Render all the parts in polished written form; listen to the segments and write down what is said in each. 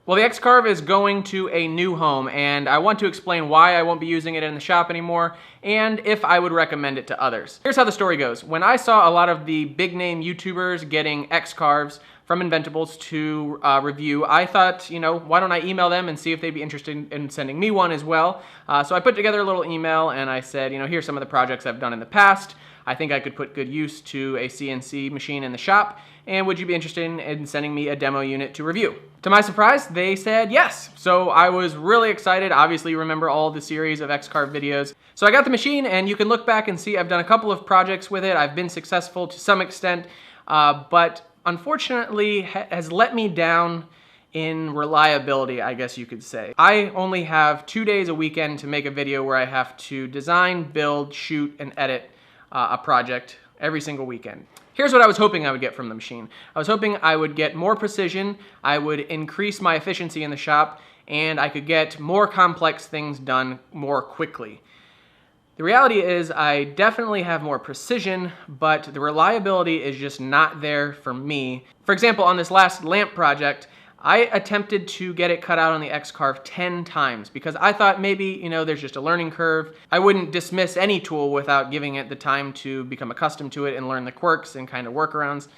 Well, the X-Carve is going to a new home, and I want to explain why I won't be using it in the shop anymore, and if I would recommend it to others. Here's how the story goes. When I saw a lot of the big name YouTubers getting X-Carves from Inventables to review, I thought, you know, why don't I email them and see if they'd be interested in sending me one as well. So I put together a little email and I said, you know, here's some of the projects I've done in the past. I think I could put good use to a CNC machine in the shop, and would you be interested in sending me a demo unit to review? To my surprise, they said yes. So I was really excited. Obviously, you remember all the series of X-Carve videos. So I got the machine, and you can look back and see I've done a couple of projects with it. I've been successful to some extent, but unfortunately has let me down in reliability, I guess you could say. I only have 2 days a weekend to make a video where I have to design, build, shoot, and edit a project every single weekend. Here's what I was hoping I would get from the machine. I was hoping I would get more precision, I would increase my efficiency in the shop, and I could get more complex things done more quickly. The reality is I definitely have more precision, but the reliability is just not there for me. For example, on this last lamp project, I attempted to get it cut out on the X-Carve 10 times because I thought maybe, you know, there's just a learning curve. I wouldn't dismiss any tool without giving it the time to become accustomed to it and learn the quirks and kind of workarounds.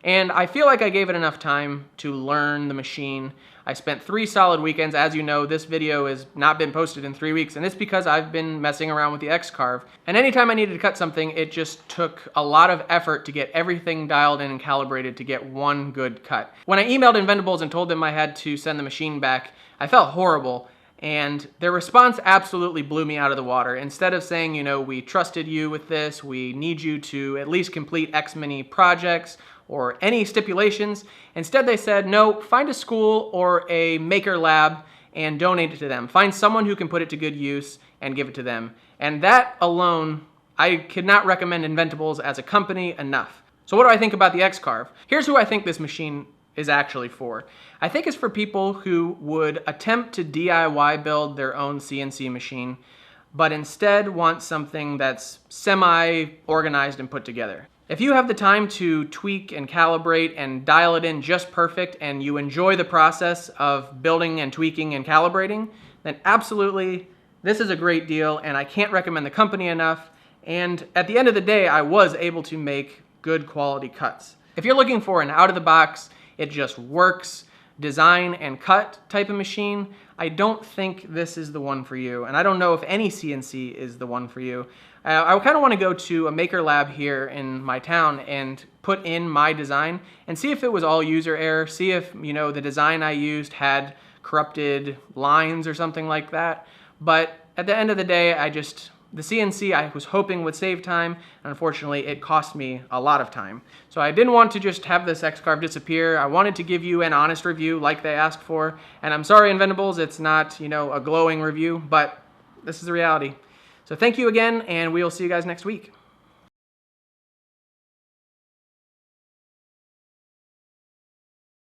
And I feel like I gave it enough time to learn the machine. I spent 3 solid weekends. As you know, this video has not been posted in 3 weeks, and it's because I've been messing around with the X-Carve. And anytime I needed to cut something, it just took a lot of effort to get everything dialed in and calibrated to get one good cut. When I emailed Inventables and told them I had to send the machine back, I felt horrible. And their response absolutely blew me out of the water. Instead of saying, you know, we trusted you with this, we need you to at least complete X many projects, or any stipulations. Instead they said, no, find a school or a maker lab and donate it to them. Find someone who can put it to good use and give it to them. And that alone, I could not recommend Inventables as a company enough. So what do I think about the X-Carve? Here's who I think this machine is actually for. I think it's for people who would attempt to DIY build their own CNC machine, but instead want something that's semi-organized and put together. If you have the time to tweak and calibrate and dial it in just perfect and you enjoy the process of building and tweaking and calibrating, then absolutely this is a great deal and I can't recommend the company enough. And at the end of the day, I was able to make good quality cuts. If you're looking for an out-of-the-box, it just works, design and cut type of machine, I don't think this is the one for you. And I don't know if any CNC is the one for you. I kind of want to go to a maker lab here in my town and put in my design and see if it was all user error, see if, you know, the design I used had corrupted lines or something like that. But at the end of the day, the CNC I was hoping would save time, and unfortunately it cost me a lot of time. So I didn't want to just have this X-Carve disappear. I wanted to give you an honest review like they asked for, and I'm sorry Inventables, it's not, you know, a glowing review, but this is the reality. So thank you again, and we'll see you guys next week.